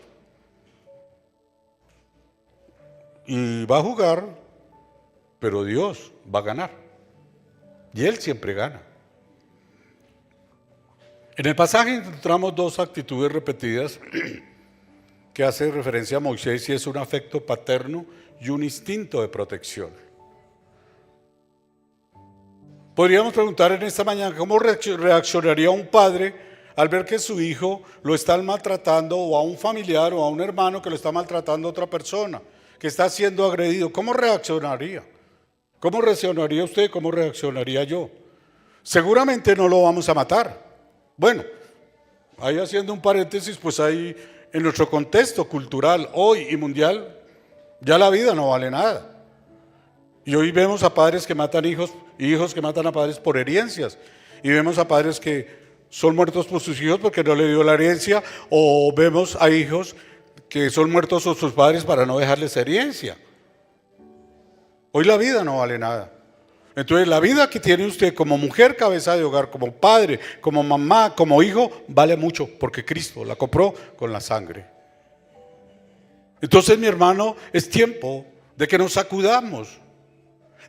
Y va a jugar, pero Dios va a ganar. Y Él siempre gana. En el pasaje encontramos dos actitudes repetidas que hacen referencia a Moisés, y es un afecto paterno y un instinto de protección. Podríamos preguntar en esta mañana, ¿cómo reaccionaría un padre al ver que su hijo lo están maltratando, o a un familiar o a un hermano que lo está maltratando a otra persona, que está siendo agredido? ¿Cómo reaccionaría? ¿Cómo reaccionaría usted? ¿Cómo reaccionaría yo? Seguramente no lo vamos a matar. Bueno, ahí haciendo un paréntesis, pues ahí en nuestro contexto cultural hoy y mundial, ya la vida no vale nada. Y hoy vemos a padres que matan hijos, y hijos que matan a padres por herencias. Y vemos a padres que son muertos por sus hijos porque no le dio la herencia, o vemos a hijos que son muertos por sus padres para no dejarles herencia. Hoy la vida no vale nada. Entonces la vida que tiene usted como mujer cabeza de hogar, como padre, como mamá, como hijo, vale mucho, porque Cristo la compró con la sangre. Entonces, mi hermano, es tiempo de que nos sacudamos,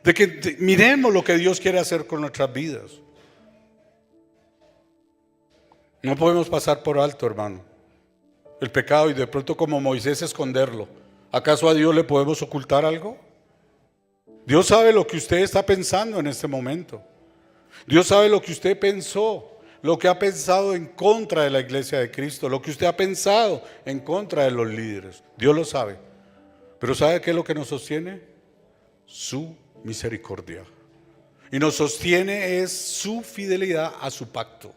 de que miremos lo que Dios quiere hacer con nuestras vidas. No podemos pasar por alto, hermano, el pecado y de pronto, como Moisés, esconderlo. ¿Acaso a Dios le podemos ocultar algo? Dios sabe lo que usted está pensando en este momento. Dios sabe lo que usted pensó, lo que ha pensado en contra de la iglesia de Cristo, lo que usted ha pensado en contra de los líderes. Dios lo sabe. Pero ¿sabe qué es lo que nos sostiene? Su misericordia. Y nos sostiene es su fidelidad a su pacto.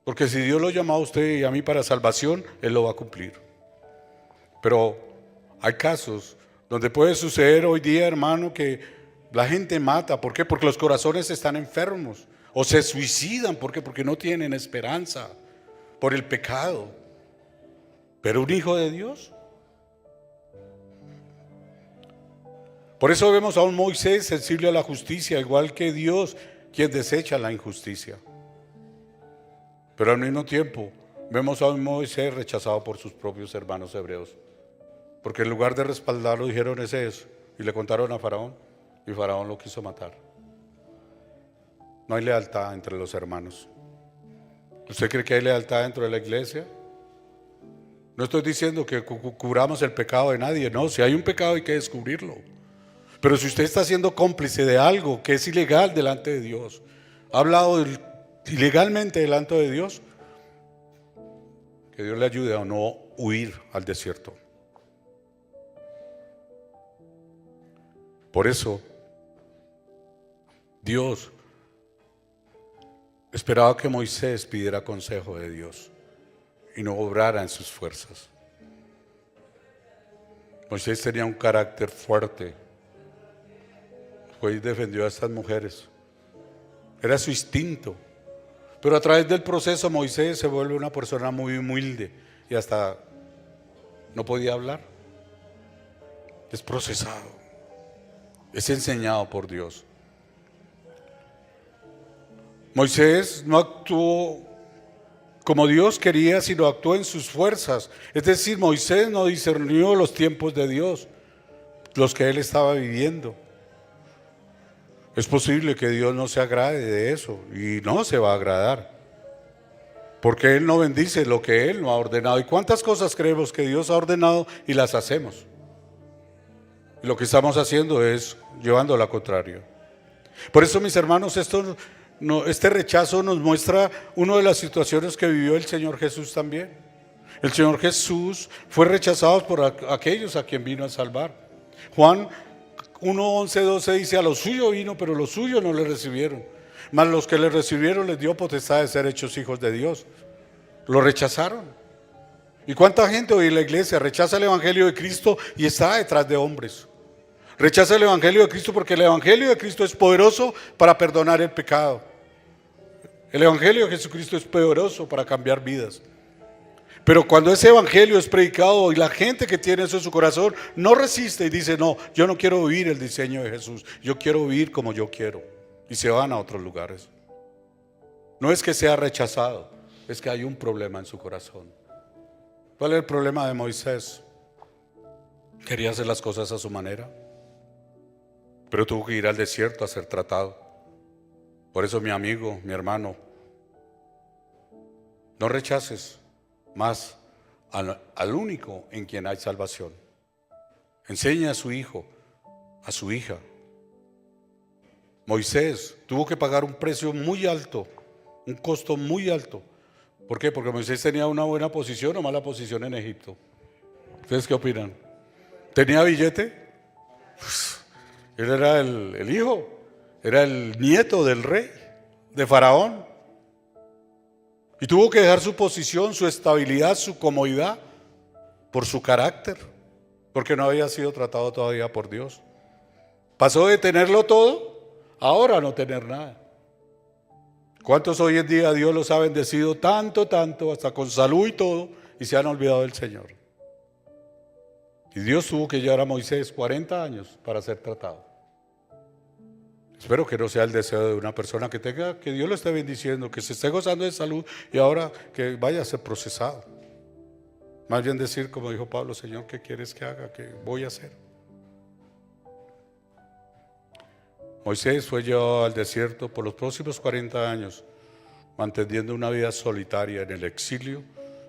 Porque si Dios lo llamó a usted y a mí para salvación, Él lo va a cumplir. Pero hay casos donde puede suceder hoy día, hermano, que la gente mata. ¿Por qué? Porque los corazones están enfermos. O se suicidan. ¿Por qué? Porque no tienen esperanza por el pecado. Pero un hijo de Dios. Por eso vemos a un Moisés sensible a la justicia, igual que Dios, quien desecha la injusticia. Pero al mismo tiempo vemos a un Moisés rechazado por sus propios hermanos hebreos, porque en lugar de respaldarlo dijeron ese es, y le contaron a Faraón, y Faraón lo quiso matar. No hay lealtad entre los hermanos. ¿Usted cree que hay lealtad dentro de la iglesia? No estoy diciendo que cubramos el pecado de nadie, no, si hay un pecado hay que descubrirlo. Pero si usted está siendo cómplice de algo que es ilegal delante de Dios, ha hablado ilegalmente delante de Dios, que Dios le ayude a no huir al desierto. Por eso, Dios esperaba que Moisés pidiera consejo de Dios y no obrara en sus fuerzas. Moisés tenía un carácter fuerte. Fue y defendió a estas mujeres. Era su instinto. Pero a través del proceso Moisés se vuelve una persona muy humilde y hasta no podía hablar. Es procesado. Es enseñado por Dios. Moisés no actuó como Dios quería, sino actuó en sus fuerzas. Es decir, Moisés no discernió los tiempos de Dios, los que él estaba viviendo. Es posible que Dios no se agrade de eso, y no se va a agradar, porque Él no bendice lo que Él no ha ordenado. ¿Y cuántas cosas creemos que Dios ha ordenado y las hacemos? Y lo que estamos haciendo es llevando la contraria. Por eso, mis hermanos, este rechazo nos muestra una de las situaciones que vivió el Señor Jesús también. El Señor Jesús fue rechazado por aquellos a quien vino a salvar. Juan 1, 11, 12 dice: a los suyos vino, pero los suyos no le recibieron. Mas los que le recibieron les dio potestad de ser hechos hijos de Dios. Lo rechazaron. ¿Y cuánta gente hoy en la iglesia rechaza el evangelio de Cristo y está detrás de hombres? Rechaza el evangelio de Cristo porque el evangelio de Cristo es poderoso para perdonar el pecado. El evangelio de Jesucristo es poderoso para cambiar vidas. Pero cuando ese evangelio es predicado y la gente que tiene eso en su corazón no resiste y dice: no, yo no quiero vivir el diseño de Jesús, yo quiero vivir como yo quiero, y se van a otros lugares. No es que sea rechazado, es que hay un problema en su corazón. ¿Cuál es el problema de Moisés? Quería hacer las cosas a su manera, pero tuvo que ir al desierto a ser tratado. Por eso, mi amigo, mi hermano, no rechaces más al único en quien hay salvación. Enseña a su hijo, a su hija. Moisés tuvo que pagar un precio muy alto, un costo muy alto. ¿Por qué? Porque Moisés tenía una buena posición o mala posición en Egipto. ¿Ustedes qué opinan? ¿Tenía billete? Él era el hijo, era el nieto del rey, de Faraón. Y tuvo que dejar su posición, su estabilidad, su comodidad por su carácter, porque no había sido tratado todavía por Dios. Pasó de tenerlo todo, ahora a no tener nada. ¿Cuántos hoy en día Dios los ha bendecido tanto, hasta con salud y todo, y se han olvidado del Señor? Y Dios tuvo que llevar a Moisés 40 años para ser tratado. Espero que no sea el deseo de una persona que Dios lo esté bendiciendo, que se esté gozando de salud y ahora que vaya a ser procesado. Más bien decir, como dijo Pablo: Señor, ¿qué quieres que haga? ¿Qué voy a hacer? Moisés fue llevado al desierto por los próximos 40 años, manteniendo una vida solitaria en el exilio,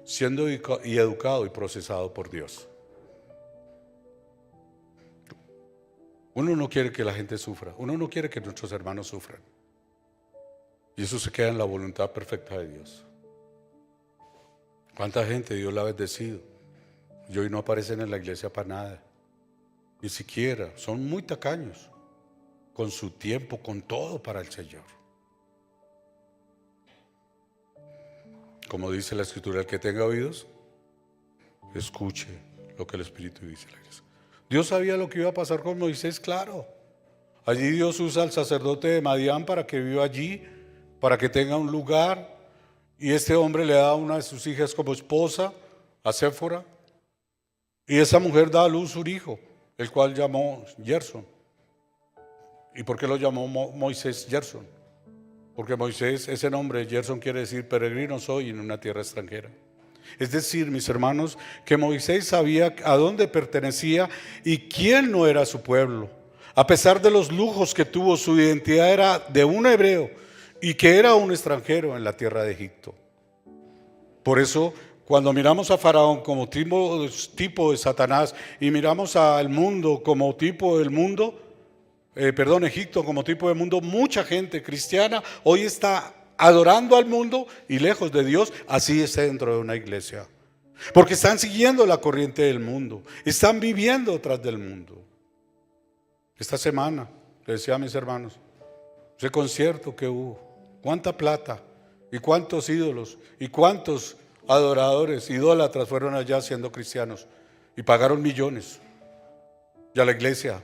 siendo educado y procesado por Dios. Uno no quiere que la gente sufra, uno no quiere que nuestros hermanos sufran. Y eso se queda en la voluntad perfecta de Dios. ¿Cuánta gente Dios la ha bendecido y hoy no aparecen en la iglesia para nada? Ni siquiera, son muy tacaños con su tiempo, con todo para el Señor. Como dice la Escritura: el que tenga oídos, escuche lo que el Espíritu dice a la iglesia. Dios sabía lo que iba a pasar con Moisés, claro. Allí Dios usa al sacerdote de Madián para que viva allí, para que tenga un lugar. Y este hombre le da a una de sus hijas como esposa, a Séfora. Y esa mujer da a luz un hijo, el cual llamó Gerson. ¿Y por qué lo llamó Moisés Gerson? Porque Moisés, ese nombre Gerson quiere decir peregrino soy en una tierra extranjera. Es decir, mis hermanos, que Moisés sabía a dónde pertenecía y quién no era su pueblo. A pesar de los lujos que tuvo, su identidad era de un hebreo y que era un extranjero en la tierra de Egipto. Por eso, cuando miramos a Faraón como tipo de Satanás y miramos al mundo como tipo del mundo, Egipto como tipo de mundo, mucha gente cristiana hoy está adorando al mundo y lejos de Dios, así está dentro de una iglesia. Porque están siguiendo la corriente del mundo, están viviendo tras del mundo. Esta semana, le decía a mis hermanos, ese concierto que hubo, cuánta plata y cuántos ídolos y cuántos adoradores, idólatras fueron allá siendo cristianos y pagaron millones. Y a la iglesia,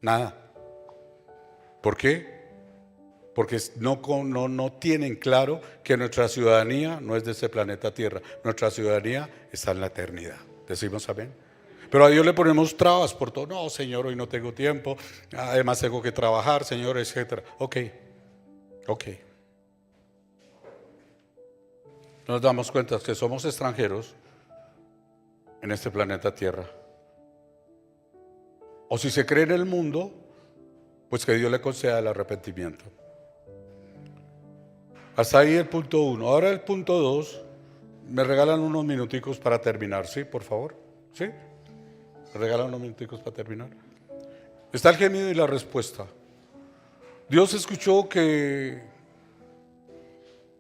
nada. ¿Por qué? Porque no tienen claro que nuestra ciudadanía no es de este planeta Tierra. Nuestra ciudadanía está en la eternidad. ¿Decimos amén? Pero a Dios le ponemos trabas por todo. No, Señor, hoy no tengo tiempo. Además tengo que trabajar, Señor, etcétera. Ok. Nos damos cuenta que somos extranjeros en este planeta Tierra. O si se cree en el mundo, pues que Dios le conceda el arrepentimiento. Hasta ahí el punto 1. Ahora el punto 2, me regalan unos minuticos para terminar, ¿sí? Por favor, ¿sí? Me regalan unos minuticos para terminar. Está el gemido y la respuesta. Dios escuchó que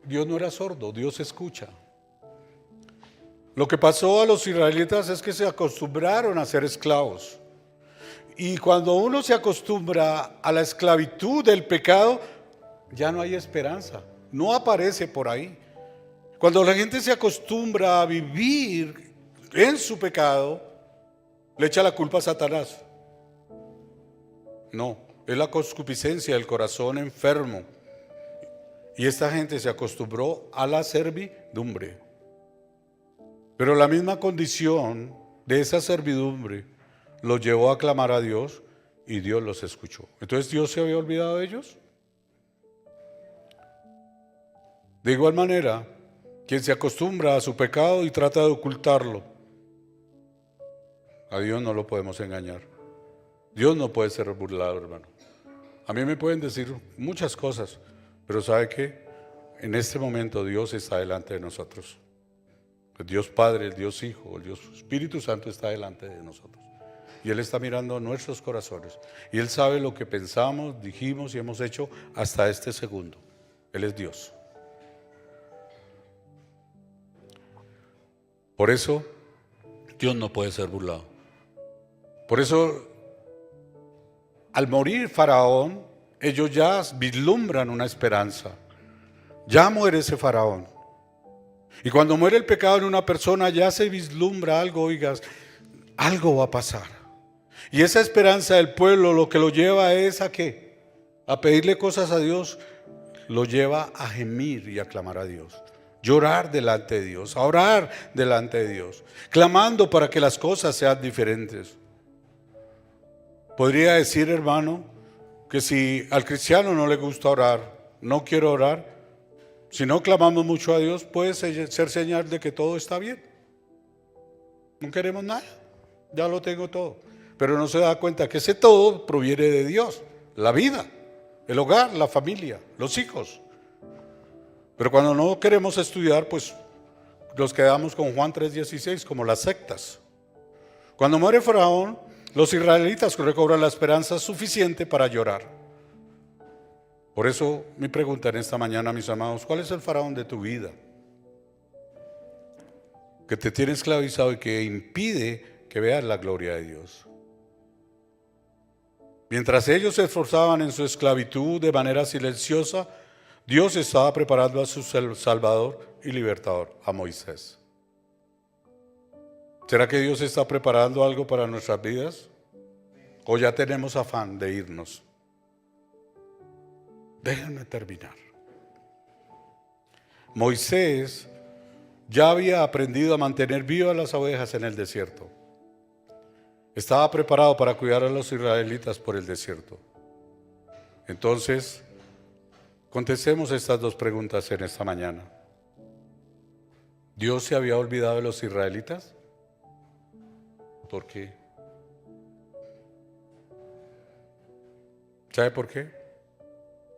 Dios no era sordo, Dios escucha. Lo que pasó a los israelitas es que se acostumbraron a ser esclavos. Y cuando uno se acostumbra a la esclavitud del pecado, ya no hay esperanza. No aparece por ahí. Cuando la gente se acostumbra a vivir en su pecado, le echa la culpa a Satanás. No, es la concupiscencia del corazón enfermo. Y esta gente se acostumbró a la servidumbre. Pero la misma condición de esa servidumbre los llevó a clamar a Dios y Dios los escuchó. Entonces, ¿Dios se había olvidado de ellos? De igual manera, quien se acostumbra a su pecado y trata de ocultarlo, a Dios no lo podemos engañar. Dios no puede ser burlado, hermano. A mí me pueden decir muchas cosas, pero ¿sabe qué? En este momento Dios está delante de nosotros. El Dios Padre, el Dios Hijo, el Dios Espíritu Santo está delante de nosotros. Y Él está mirando nuestros corazones. Y Él sabe lo que pensamos, dijimos y hemos hecho hasta este segundo. Él es Dios. Por eso, Dios no puede ser burlado. Por eso, al morir Faraón, ellos ya vislumbran una esperanza. Ya muere ese Faraón. Y cuando muere el pecado en una persona, ya se vislumbra algo, oigas, algo va a pasar. Y esa esperanza del pueblo lo que lo lleva es ¿a qué? A pedirle cosas a Dios, lo lleva a gemir y a clamar a Dios. Llorar delante de Dios, a orar delante de Dios, clamando para que las cosas sean diferentes. Podría decir, hermano, que si al cristiano no le gusta orar, no quiere orar, si no clamamos mucho a Dios, puede ser señal de que todo está bien. No queremos nada, ya lo tengo todo. Pero no se da cuenta que ese todo proviene de Dios, la vida, el hogar, la familia, los hijos. Pero cuando no queremos estudiar, pues nos quedamos con Juan 3:16, como las sectas. Cuando muere Faraón, los israelitas recobran la esperanza suficiente para llorar. Por eso mi pregunta en esta mañana, mis amados, ¿cuál es el Faraón de tu vida? Que te tiene esclavizado y que impide que veas la gloria de Dios. Mientras ellos se esforzaban en su esclavitud de manera silenciosa, Dios estaba preparando a su Salvador y Libertador, a Moisés. ¿Será que Dios está preparando algo para nuestras vidas? ¿O ya tenemos afán de irnos? Déjenme terminar. Moisés ya había aprendido a mantener vivas las ovejas en el desierto. Estaba preparado para cuidar a los israelitas por el desierto. Entonces, contestemos estas dos preguntas en esta mañana. ¿Dios se había olvidado de los israelitas? ¿Por qué? ¿Sabe por qué?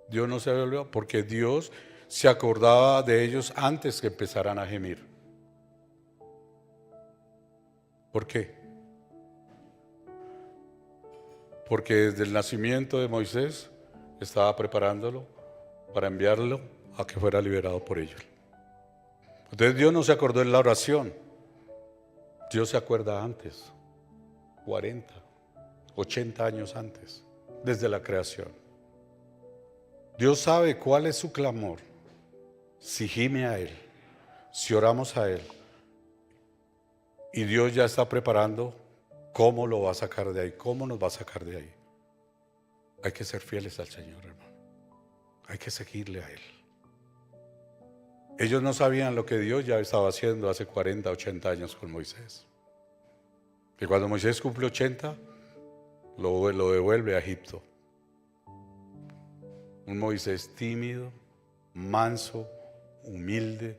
Dios no se había olvidado, porque Dios se acordaba de ellos antes que empezaran a gemir. ¿Por qué? Porque desde el nacimiento de Moisés estaba preparándolo para enviarlo a que fuera liberado por ellos. Entonces Dios no se acordó en la oración. Dios se acuerda antes, 40, 80 años antes, desde la creación. Dios sabe cuál es su clamor. Si gime a Él, si oramos a Él, y Dios ya está preparando cómo lo va a sacar de ahí, cómo nos va a sacar de ahí. Hay que ser fieles al Señor, hermano. Hay que seguirle a Él. Ellos no sabían lo que Dios ya estaba haciendo hace 40, 80 años con Moisés. Que cuando Moisés cumple 80, lo devuelve a Egipto. Un Moisés tímido, manso, humilde,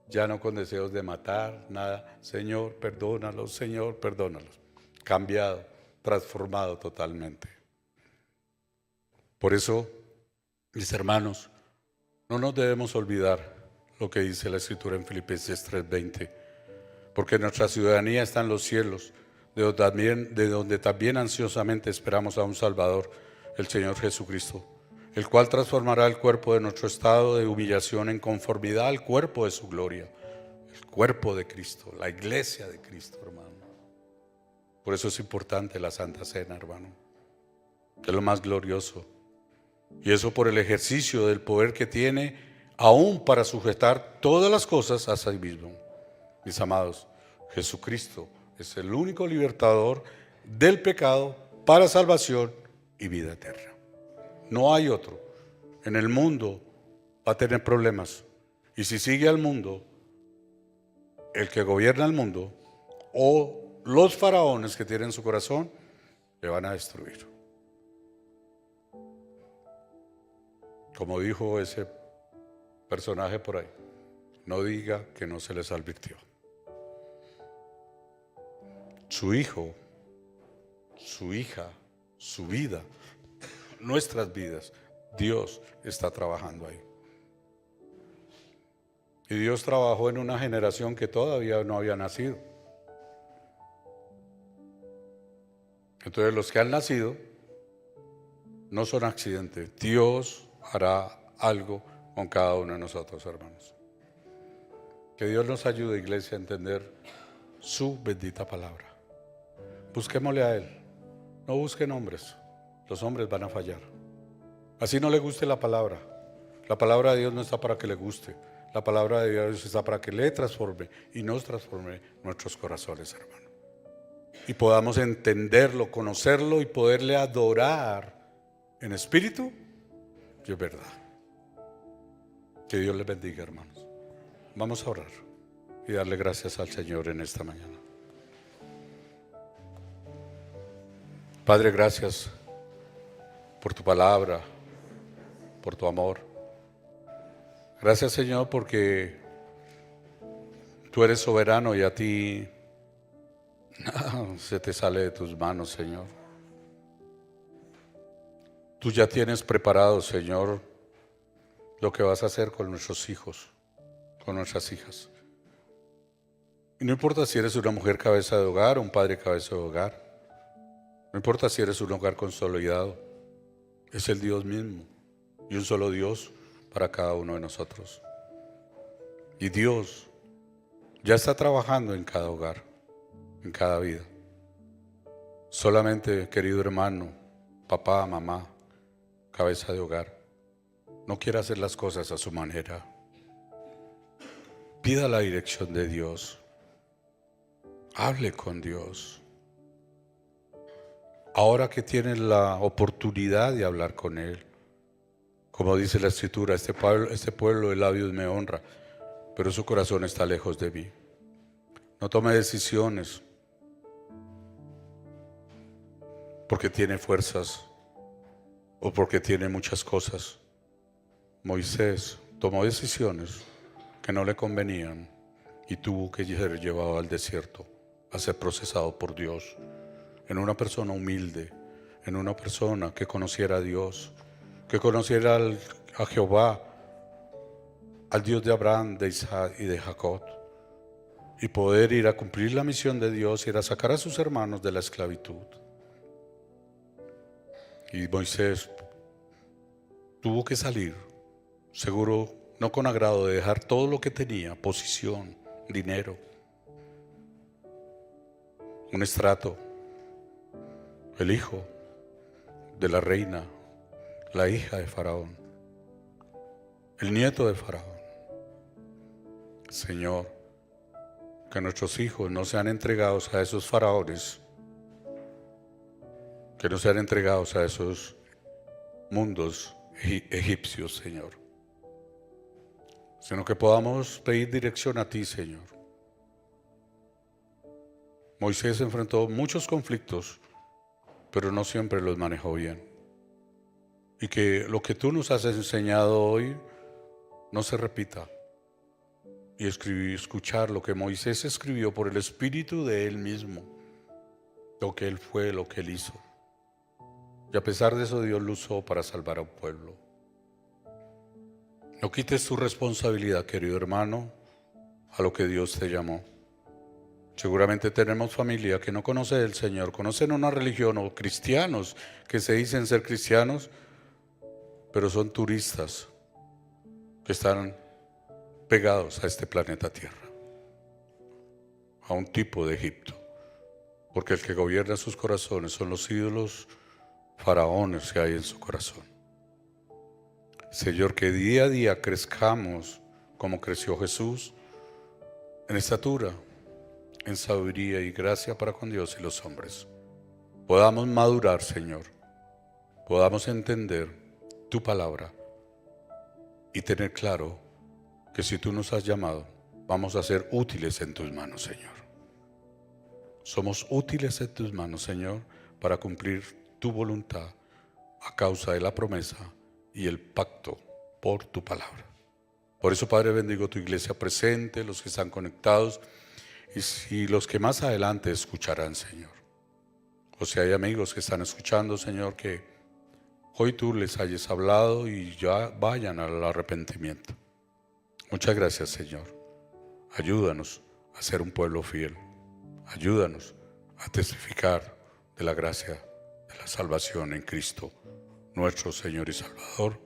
ya no con deseos de matar, nada. Señor, perdónalos, Señor, perdónalos. Cambiado, transformado totalmente. Por eso, mis hermanos, no nos debemos olvidar lo que dice la Escritura en Filipenses 3:20, porque nuestra ciudadanía está en los cielos, de donde también ansiosamente esperamos a un Salvador, el Señor Jesucristo, el cual transformará el cuerpo de nuestro estado de humillación en conformidad al cuerpo de su gloria, el cuerpo de Cristo, la iglesia de Cristo, hermano. Por eso es importante la Santa Cena, hermano, que es lo más glorioso. Y eso por el ejercicio del poder que tiene aún para sujetar todas las cosas a sí mismo. Mis amados, Jesucristo es el único libertador del pecado para salvación y vida eterna. No hay otro. En el mundo va a tener problemas. Y si sigue al mundo, el que gobierna el mundo o los faraones que tienen su corazón, le van a destruir. Como dijo ese personaje por ahí, no diga que no se les advirtió. Su hijo, su hija, su vida, nuestras vidas, Dios está trabajando ahí. Y Dios trabajó en una generación que todavía no había nacido. Entonces los que han nacido no son accidentes. Dios hará algo con cada uno de nosotros, hermanos. Que Dios nos ayude, iglesia, a entender su bendita palabra. Busquémosle a Él. No busquen hombres. Los hombres van a fallar. Así no le guste la palabra. La palabra de Dios no está para que le guste. La palabra de Dios está para que le transforme y nos transforme nuestros corazones, hermano. Y podamos entenderlo, conocerlo y poderle adorar en espíritu y en verdad. Que Dios les bendiga, hermanos. Vamos a orar y darle gracias al Señor en esta mañana. Padre, gracias por tu palabra, por tu amor. Gracias, Señor, porque tú eres soberano y a ti nada se te sale de tus manos, Señor. Tú ya tienes preparado, Señor, lo que vas a hacer con nuestros hijos, con nuestras hijas. Y no importa si eres una mujer cabeza de hogar o un padre cabeza de hogar. No importa si eres un hogar consolidado. Es el Dios mismo y un solo Dios para cada uno de nosotros. Y Dios ya está trabajando en cada hogar, en cada vida. Solamente, querido hermano, papá, mamá, cabeza de hogar, no quiere hacer las cosas a su manera. Pida la dirección de Dios. Hable con Dios. Ahora que tienes la oportunidad de hablar con Él, como dice la Escritura, este pueblo de labios me honra, pero su corazón está lejos de mí. No tome decisiones porque tiene fuerzas o porque tiene muchas cosas. Moisés tomó decisiones que no le convenían y tuvo que ser llevado al desierto a ser procesado por Dios, en una persona humilde, en una persona que conociera a Dios, que conociera a Jehová, al Dios de Abraham, de Isaac y de Jacob, y poder ir a cumplir la misión de Dios y ir a sacar a sus hermanos de la esclavitud. Y Moisés tuvo que salir, seguro no con agrado, de dejar todo lo que tenía, posición, dinero, un estrato, el hijo de la reina, la hija de Faraón, el nieto de Faraón. Señor, que nuestros hijos no sean entregados a esos faraones, que no sean entregados a esos mundos egipcios, Señor, sino que podamos pedir dirección a ti, Señor. Moisés enfrentó muchos conflictos, pero no siempre los manejó bien. Y que lo que tú nos has enseñado hoy no se repita. Y escuchar lo que Moisés escribió por el espíritu de él mismo, lo que él fue, lo que él hizo. Y a pesar de eso, Dios lo usó para salvar a un pueblo. No quites tu responsabilidad, querido hermano, a lo que Dios te llamó. Seguramente tenemos familia que no conoce del Señor, conocen una religión, o cristianos que se dicen ser cristianos, pero son turistas que están pegados a este planeta Tierra, a un tipo de Egipto, porque el que gobierna sus corazones son los ídolos, faraones que hay en su corazón. Señor, que día a día crezcamos como creció Jesús, en estatura, en sabiduría y gracia para con Dios y los hombres. Podamos madurar, Señor, podamos entender tu palabra y tener claro que si tú nos has llamado, vamos a ser útiles en tus manos, Señor. Somos útiles en tus manos, Señor, para cumplir tu voluntad a causa de la promesa y el pacto por tu palabra. Por eso, Padre, bendigo tu iglesia presente, los que están conectados y los que más adelante escucharán, Señor. O si hay amigos que están escuchando, Señor, que hoy tú les hayas hablado y ya vayan al arrepentimiento. Muchas gracias, Señor. Ayúdanos a ser un pueblo fiel. Ayúdanos a testificar de la gracia, de la salvación en Cristo, nuestro Señor y Salvador,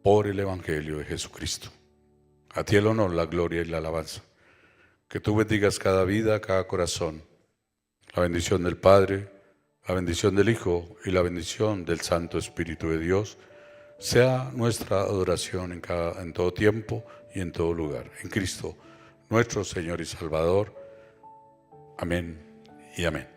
por el Evangelio de Jesucristo. A ti el honor, la gloria y la alabanza. Que tú bendigas cada vida, cada corazón. La bendición del Padre, la bendición del Hijo y la bendición del Santo Espíritu de Dios sea nuestra adoración en todo tiempo y en todo lugar. En Cristo, nuestro Señor y Salvador. Amén y amén.